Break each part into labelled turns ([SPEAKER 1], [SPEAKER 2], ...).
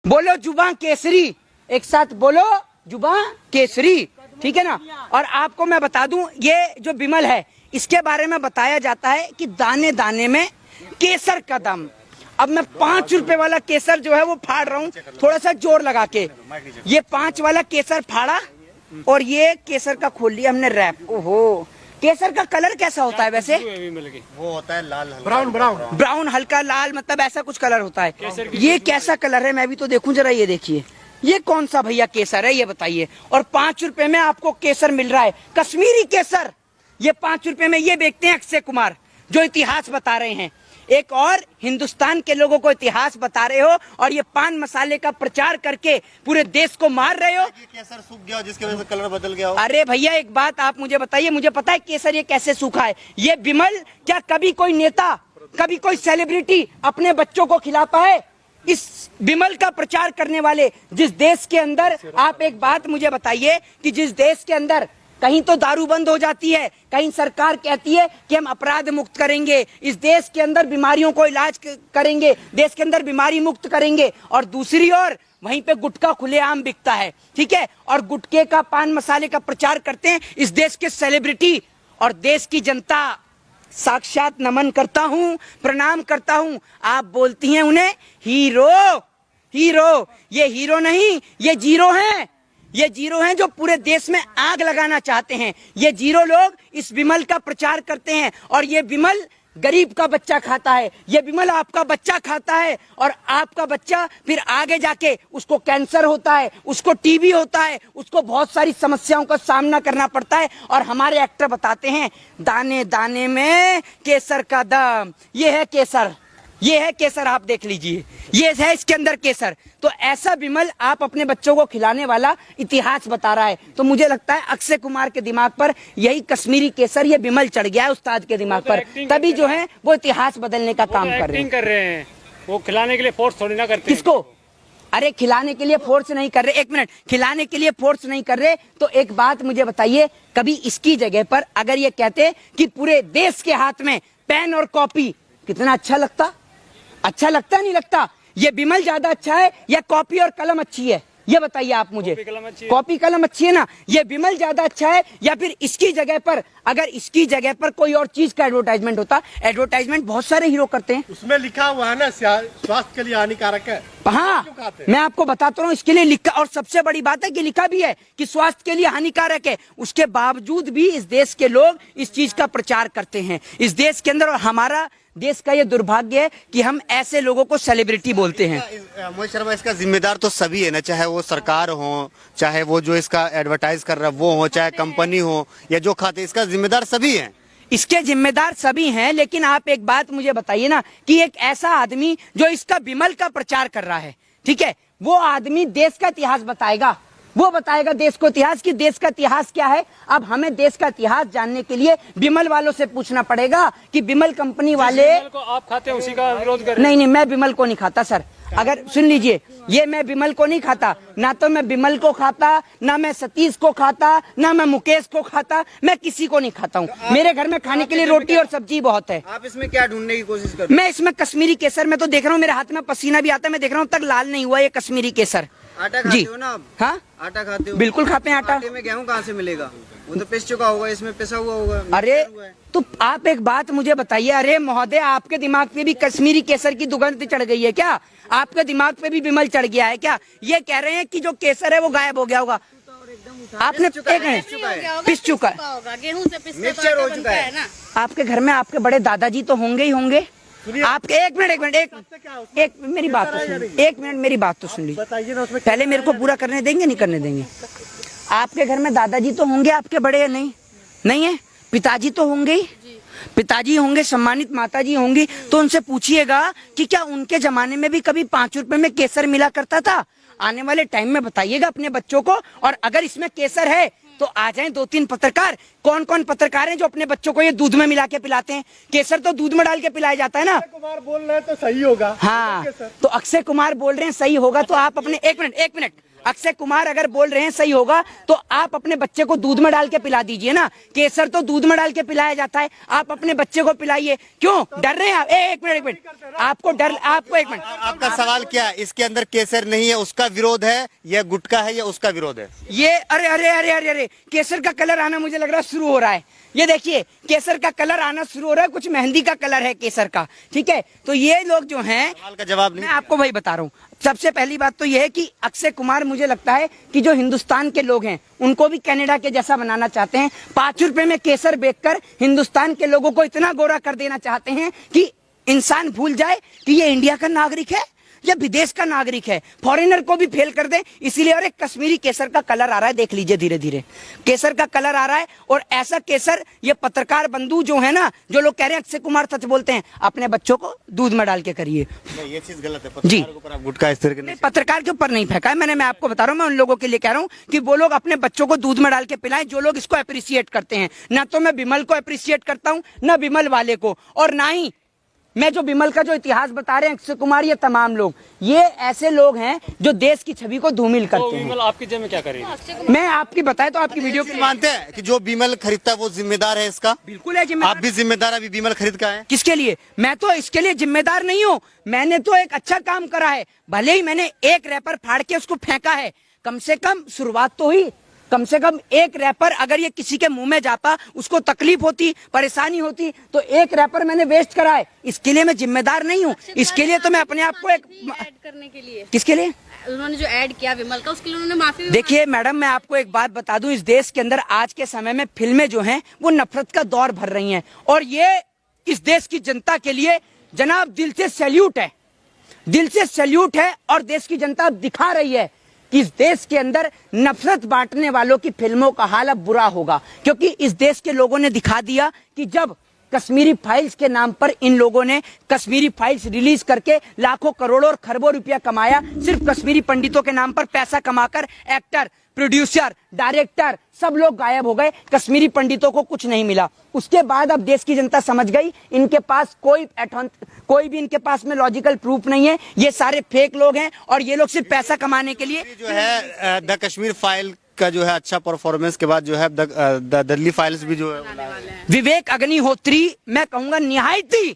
[SPEAKER 1] बोलो जुबां केसरी, एक साथ बोलो जुबां केसरी, ठीक है ना। और आपको मैं बता दूं, ये जो बिमल है इसके बारे में बताया जाता है कि दाने दाने में केसर का दम। अब मैं 5 रुपए वाला केसर जो है वो फाड़ रहा हूँ थोड़ा सा जोर लगा के। ये 5 वाला केसर फाड़ा और ये केसर का खोल लिया हमने रैप। ओहो, केसर का कलर कैसा होता है वैसे?
[SPEAKER 2] वो होता है लाल,
[SPEAKER 3] ब्राउन ब्राउन
[SPEAKER 1] ब्राउन, हल्का लाल, मतलब ऐसा कुछ कलर होता है। ये कैसा कलर है मैं भी तो देखूं जरा। ये देखिए, ये कौन सा भैया केसर है ये बताइए। और 5 रुपए में आपको केसर मिल रहा है, कश्मीरी केसर। ये 5 रुपए में ये बेचते हैं अक्षय कुमार, जो इतिहास बता रहे हैं। एक और हिंदुस्तान के लोगों को इतिहास बता रहे हो और ये पान मसाले का प्रचार करके पूरे देश को मार रहे हो।
[SPEAKER 2] ये केसर सूख गया जिसकी वजह से कलर बदल गया हो।
[SPEAKER 1] अरे भैया एक बात आप मुझे बताइए, मुझे पता है केसर ये कैसे सूखा है। ये बिमल क्या कभी कोई नेता, कभी कोई सेलिब्रिटी अपने बच्चों को खिलाता है? इस बिमल का प्रचार करने वाले जिस देश के अंदर, आप एक बात मुझे बताइए कि जिस देश के अंदर कहीं तो दारू बंद हो जाती है, कहीं सरकार कहती है कि हम अपराध मुक्त करेंगे, इस देश के अंदर बीमारियों को इलाज करेंगे, देश के अंदर बीमारी मुक्त करेंगे, और दूसरी ओर वहीं पे गुटखा खुलेआम बिकता है, ठीक है। और गुटखे का, पान मसाले का प्रचार करते हैं इस देश के सेलिब्रिटी। और देश की जनता साक्षात नमन करता हूं, प्रणाम करता हूं। आप बोलती हैं उन्हें हीरो, हीरो। ये हीरो नहीं, ये जीरो हैं। ये जीरो हैं जो पूरे देश में आग लगाना चाहते हैं। ये जीरो लोग इस बिमल का प्रचार करते हैं और ये बिमल गरीब का बच्चा खाता है। ये बिमल आपका बच्चा खाता है और आपका बच्चा फिर आगे जाके उसको कैंसर होता है, उसको टीबी होता है, उसको बहुत सारी समस्याओं का सामना करना पड़ता है। और हमारे एक्टर बताते हैं दाने दाने में केसर का दम। ये है केसर, ये है केसर, आप देख लीजिए, ये है इसके अंदर केसर। तो ऐसा बिमल आप अपने बच्चों को खिलाने वाला इतिहास बता रहा है। तो मुझे लगता है अक्षय कुमार के दिमाग पर यही कश्मीरी केसर, ये बिमल चढ़ गया है उस्ताद के दिमाग पर, तभी जो है वो इतिहास बदलने का काम कर रहे हैं।
[SPEAKER 3] वो खिलाने के लिए फोर्स थोड़ी ना करते।
[SPEAKER 1] किसको? अरे खिलाने के लिए फोर्स नहीं कर रहे, एक मिनट, खिलाने के लिए फोर्स नहीं कर रहे। तो एक बात मुझे बताइए, कभी इसकी जगह पर अगर ये कहते कि पूरे देश के हाथ में पेन और कॉपी, कितना अच्छा लगता? अच्छा लगता नहीं लगता? ये बिमल ज्यादा अच्छा है या कॉपी और कलम अच्छी है? ये बताइए आप मुझे। कॉपी कलम अच्छी है ना? ये बिमल ज्यादा अच्छा है या फिर इसकी जगह पर, अगर इसकी जगह पर कोई और चीज का एडवर्टाइजमेंट होता? एडवर्टाइजमेंट बहुत सारे हीरो करते हैं,
[SPEAKER 2] उसमें लिखा हुआ है ना स्वास्थ्य के लिए हानिकारक है।
[SPEAKER 1] हाँ मैं आपको बताता हूँ इसके लिए लिखा, और सबसे बड़ी बात है कि लिखा भी है कि स्वास्थ्य के लिए हानिकारक है। उसके बावजूद भी इस देश के लोग इस चीज का प्रचार करते हैं इस देश के अंदर। और हमारा देश का ये दुर्भाग्य है कि हम ऐसे लोगों को सेलिब्रिटी बोलते हैं।
[SPEAKER 2] मोहित शर्मा, इसका जिम्मेदार तो सभी है ना, चाहे वो सरकार हो, चाहे वो जो इसका एडवर्टाइज कर रहा है वो हो, चाहे कंपनी हो या जो खाते, इसका जिम्मेदार सभी है।
[SPEAKER 1] इसके जिम्मेदार सभी हैं, लेकिन आप एक बात मुझे बताइए ना कि एक ऐसा आदमी जो इसका बिमल का प्रचार कर रहा है, ठीक है, वो आदमी देश का इतिहास बताएगा, वो बताएगा देश को इतिहास कि देश का इतिहास क्या है। अब हमें देश का इतिहास जानने के लिए बिमल वालों से पूछना पड़ेगा कि बिमल कंपनी वाले
[SPEAKER 3] को आप खाते हैं उसी का विरोध कर।
[SPEAKER 1] नहीं, मैं बिमल को नहीं खाता सर। अगर सुन लीजिए, ये मैं बिमल को नहीं खाता, ना तो मैं बिमल को खाता, ना मैं सतीश को खाता, ना मैं मुकेश को खाता, मैं किसी को नहीं खाता हूँ। मेरे घर में खाने के लिए रोटी और सब्जी बहुत है।
[SPEAKER 4] आप इसमें क्या ढूंढने की कोशिश कर रहे हैं?
[SPEAKER 1] मैं इसमें कश्मीरी केसर, मैं तो देख रहा हूँ मेरे हाथ में पसीना भी आता है, मैं देख रहा हूँ तक लाल नहीं हुआ ये कश्मीरी केसर।
[SPEAKER 4] आटा खाते हो ना आप?
[SPEAKER 1] हाँ
[SPEAKER 4] आटा खाते हो?
[SPEAKER 1] बिल्कुल खाते हैं आटा।
[SPEAKER 4] आटे में गेहूं कहाँ से मिलेगा? वो तो पिस चुका होगा, इसमें पिसा हुआ होगा।
[SPEAKER 1] अरे तो आप एक बात मुझे बताइए, अरे महोदय आपके दिमाग पे भी कश्मीरी केसर की दुर्गंध चढ़ गई है क्या? आपके दिमाग पे भी बिमल चढ़ गया है क्या? ये कह रहे हैं कि जो केसर है वो गायब हो गया होगा। आपने पिस चुका है,
[SPEAKER 5] गेहूं से
[SPEAKER 4] मिक्सचर हो चुका है।
[SPEAKER 1] आपके घर में आपके बड़े दादाजी तो होंगे ही होंगे। आपके एक मिनट मेरी बात तो सुन, एक मिनट मेरी बात तो सुन लीजिए, पहले मेरे को पूरा करने देंगे, नहीं करने देंगे? आपके घर में दादाजी तो होंगे आपके बड़े, नहीं? नहीं है? पिताजी तो होंगे ही, पिताजी होंगे, सम्मानित माताजी होंगी, तो उनसे पूछिएगा कि क्या उनके जमाने में भी कभी 5 रुपए में केसर मिला करता था? आने वाले टाइम में बताइएगा अपने बच्चों को। और अगर इसमें केसर है तो आ जाएं 2-3 पत्रकार। कौन कौन पत्रकार हैं जो अपने बच्चों को ये दूध में मिला के पिलाते हैं? केसर तो दूध में डाल के पिलाया जाता है ना।
[SPEAKER 2] अक्षय कुमार बोल रहे हैं तो सही होगा।
[SPEAKER 1] हाँ, तो अक्षय कुमार बोल रहे हैं सही होगा, तो आप अपने एक मिनट अक्षय कुमार अगर बोल रहे हैं सही होगा तो आप अपने बच्चे को दूध में डाल के पिला दीजिए ना। केसर तो दूध में डाल के पिलाया जाता है, आप अपने बच्चे को पिलाइए। क्यों डर रहे हैं आप? एक मिनट आपको डर, आपको एक मिनट,
[SPEAKER 2] आपका सवाल क्या है? इसके अंदर केसर नहीं है, उसका विरोध है, या गुटखा है, या उसका विरोध है?
[SPEAKER 1] ये अरे अरे अरे अरे अरे केसर का कलर आना मुझे लग रहा है शुरू हो रहा है। ये देखिए केसर का कलर आना शुरू हो रहा है, कुछ मेहंदी का कलर है केसर का, ठीक है। तो ये लोग जो हैं,
[SPEAKER 2] सवाल का जवाब नहीं।
[SPEAKER 1] मैं आपको वही बता रहा हूँ। सबसे पहली बात तो यह है कि अक्षय कुमार मुझे लगता है कि जो हिंदुस्तान के लोग हैं उनको भी कनाडा के जैसा बनाना चाहते हैं। 5 रुपए में केसर बेचकर हिंदुस्तान के लोगों को इतना गोरा कर देना चाहते हैं कि इंसान भूल जाए कि ये इंडिया का नागरिक है या विदेश का नागरिक है, फॉरेनर को भी फेल कर दे। इसीलिए और एक कश्मीरी केसर का कलर आ रहा है, देख लीजिए धीरे धीरे केसर का कलर आ रहा है। और ऐसा केसर ये पत्रकार बंधु जो है ना, जो लोग कह रहे हैं अक्षय कुमार सच बोलते हैं, अपने बच्चों को दूध में डाल के करिए।
[SPEAKER 2] ये चीज गलत है। पत्रकार के ऊपर आप गुटखा इस तरह के
[SPEAKER 1] नहीं, पत्रकार के ऊपर नहीं फेंका है मैं आपको बता रहा हूँ। मैं उन लोगों के लिए कह रहा हूँ कि वो लोग अपने बच्चों को दूध में डाल के पिलाएं, जो लोग इसको अप्रिशिएट करते हैं। ना तो मैं विमल को अप्रिशिएट करता हूँ, ना विमल वाले को, और ना ही मैं जो विमल का जो इतिहास बता रहे हैं अक्षय कुमार, ये तमाम लोग, ये ऐसे लोग हैं जो देश की छवि को धूमिल करते हैं।
[SPEAKER 3] विमल आपकी जगह में क्या करेगी?
[SPEAKER 1] मैं आपकी बताए तो आपकी वीडियो
[SPEAKER 2] के मानते हैं कि जो विमल खरीदता है वो जिम्मेदार है इसका?
[SPEAKER 1] बिल्कुल है जिम्मेदार।
[SPEAKER 2] आप भी जिम्मेदार अभी विमल खरीद का है?
[SPEAKER 1] किसके लिए? मैं तो इसके लिए जिम्मेदार नहीं हूँ। मैंने तो एक अच्छा काम करा है, भले ही मैंने एक रैपर फाड़ के उसको फेंका है, कम से कम शुरुआत तो हुई। कम से कम एक रैपर अगर ये किसी के मुंह में जाता, उसको तकलीफ होती, परेशानी होती, तो एक रैपर मैंने वेस्ट करा है। इसके लिए मैं जिम्मेदार नहीं हूँ। इसके लिए तो मैं अपने आप को एक
[SPEAKER 5] ऐड करने के लिए,
[SPEAKER 1] किसके लिए
[SPEAKER 5] उन्होंने जो ऐड किया विमल का, उसके लिए उन्होंने माफी भी
[SPEAKER 1] देखिए मैडम, मैं आपको एक बात बता दूं, इस देश के अंदर आज के समय में फिल्में जो हैं वो नफरत का दौर भर रही हैं, और ये इस देश की जनता के लिए जनाब दिल से सैल्यूट है, दिल से सैल्यूट है। और देश की जनता अब दिखा रही है कि इस देश के अंदर नफरत बांटने वालों की फिल्मों का हाल अब बुरा होगा, क्योंकि इस देश के लोगों ने दिखा दिया कि जब कश्मीरी फाइल्स के नाम पर इन लोगों ने कश्मीरी फाइल्स रिलीज करके लाखों करोड़ों और खरबों रुपया कमाया, सिर्फ कश्मीरी पंडितों के नाम पर पैसा कमाकर एक्टर, प्रोड्यूसर, डायरेक्टर सब लोग गायब हो गए, कश्मीरी पंडितों को कुछ नहीं मिला। उसके बाद अब देश की जनता समझ गई इनके पास कोई भी इनके पास में लॉजिकल प्रूफ नहीं है, ये सारे फेक लोग हैं और ये लोग सिर्फ पैसा कमाने के लिए
[SPEAKER 2] जो है द कश्मीर फाइल का जो है अच्छा परफॉर्मेंस के बाद जो है द दिल्ली फाइल्स भी जो है
[SPEAKER 1] विवेक अग्निहोत्री मैं कहूंगा निहायत ही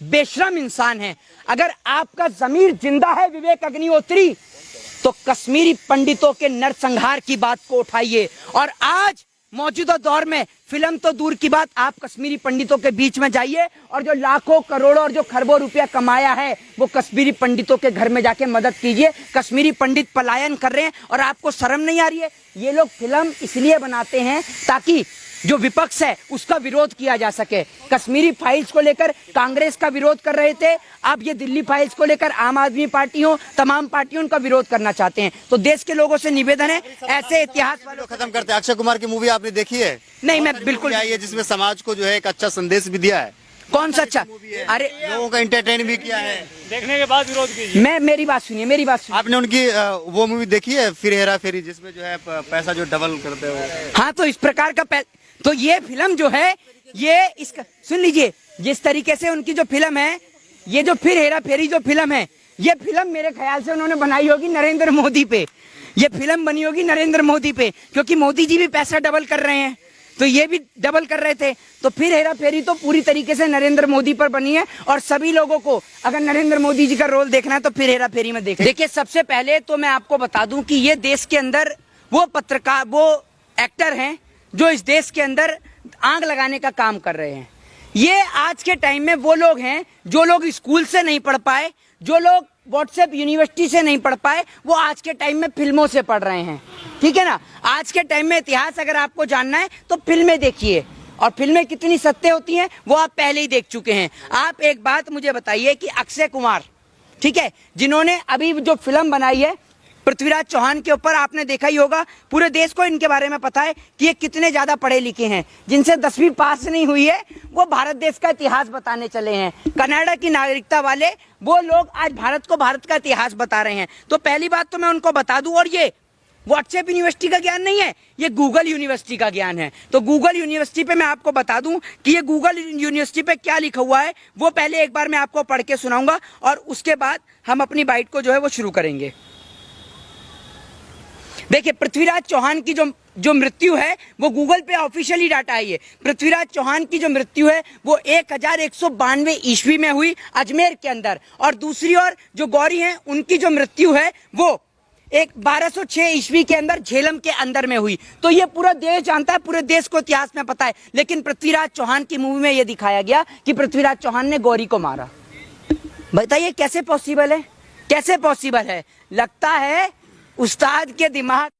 [SPEAKER 1] बेशरम इंसान है। अगर आपका जमीर जिंदा है विवेक अग्निहोत्री, तो कश्मीरी पंडितों के नरसंहार की बात को उठाइए। और आज मौजूदा दौर में फिल्म तो दूर की बात, आप कश्मीरी पंडितों के बीच में जाइए और जो लाखों करोड़ों और जो खरबों रुपया कमाया है वो कश्मीरी पंडितों के घर में जाके मदद कीजिए। कश्मीरी पंडित पलायन कर रहे हैं और आपको शर्म नहीं आ रही है? ये लोग फिल्म इसलिए बनाते हैं ताकि जो विपक्ष है उसका विरोध किया जा सके। कश्मीरी फाइल्स को लेकर कांग्रेस का विरोध कर रहे थे, अब ये दिल्ली फाइल्स को लेकर आम आदमी पार्टी हो, तमाम पार्टियों का विरोध करना चाहते हैं। तो देश के लोगों से निवेदन है, ऐसे इतिहास वालों
[SPEAKER 2] खत्म करते हैं। अक्षय कुमार की मूवी आपने देखी है?
[SPEAKER 1] नहीं, मैं बिल्कुल
[SPEAKER 2] आई है, जिसमें समाज को जो है एक अच्छा संदेश भी दिया है।
[SPEAKER 1] कौन सा अच्छा? अरे
[SPEAKER 2] लोगों का एंटरटेन भी किया है।
[SPEAKER 3] देखने के बाद विरोध कीजिए।
[SPEAKER 1] मेरी बात सुनिए,
[SPEAKER 2] आपने उनकी वो मूवी देखी है फिर हेरा फेरी, जिसमें जो है पैसा जो डबल करते हो?
[SPEAKER 1] हाँ, तो इस प्रकार का तो ये फिल्म जो है ये इसका सुन लीजिए, जिस तरीके से उनकी जो फिल्म है, ये जो फिर हेरा फेरी जो फिल्म है, ये फिल्म मेरे ख्याल से उन्होंने बनाई होगी नरेंद्र मोदी पे। ये फिल्म बनी होगी नरेंद्र मोदी पे, क्योंकि मोदी जी भी पैसा डबल कर रहे हैं, तो ये भी डबल कर रहे थे। तो फिर हेरा फेरी तो पूरी तरीके से नरेंद्र मोदी पर बनी है। और सभी लोगों को अगर नरेंद्र मोदी जी का रोल देखना है तो फिर हेरा फेरी में देखिए। सबसे पहले तो मैं आपको बता दूं कि ये देश के अंदर वो पत्रकार, वो एक्टर हैं जो इस देश के अंदर आग लगाने का काम कर रहे हैं। ये आज के टाइम में वो लोग हैं जो लोग स्कूल से नहीं पढ़ पाए, जो लोग व्हाट्सएप यूनिवर्सिटी से नहीं पढ़ पाए, वो आज के टाइम में फिल्मों से पढ़ रहे हैं। ठीक है ना? आज के टाइम में इतिहास अगर आपको जानना है तो फिल्में देखिए, और फिल्में कितनी सत्य होती हैं वो आप पहले ही देख चुके हैं। आप एक बात मुझे बताइए कि अक्षय कुमार, ठीक है, जिन्होंने अभी जो फिल्म बनाई है पृथ्वीराज चौहान के ऊपर, आपने देखा ही होगा, पूरे देश को इनके बारे में पता है कि ये कितने ज्यादा पढ़े लिखे हैं। जिनसे 10वीं पास नहीं हुई है वो भारत देश का इतिहास बताने चले हैं। कनाडा की नागरिकता वाले वो लोग आज भारत को भारत का इतिहास बता रहे हैं। तो पहली बात तो मैं उनको बता दूं, और ये व्हाट्सएप यूनिवर्सिटी का ज्ञान नहीं है, ये गूगल यूनिवर्सिटी का ज्ञान है। तो गूगल यूनिवर्सिटी पे मैं आपको बता दूं कि ये गूगल यूनिवर्सिटी पे क्या लिखा हुआ है वो पहले एक बार मैं आपको पढ़ के सुनाऊंगा, और उसके बाद हम अपनी बाइट को जो है वो शुरू करेंगे। देखिए पृथ्वीराज चौहान की जो मृत्यु है वो गूगल पे ऑफिशियली डाटा आई है। पृथ्वीराज चौहान की जो मृत्यु है वो 1192 ईस्वी में हुई अजमेर के अंदर, और दूसरी ओर जो गौरी हैं उनकी जो मृत्यु है वो 1206 ईस्वी के अंदर झेलम के अंदर में हुई। तो ये पूरा देश जानता है, पूरे देश को इतिहास में पता है। लेकिन पृथ्वीराज चौहान की मूवी में ये दिखाया गया कि पृथ्वीराज चौहान ने गौरी को मारा। बताइए कैसे पॉसिबल है, कैसे पॉसिबल है? लगता है उस्ताद के दिमाग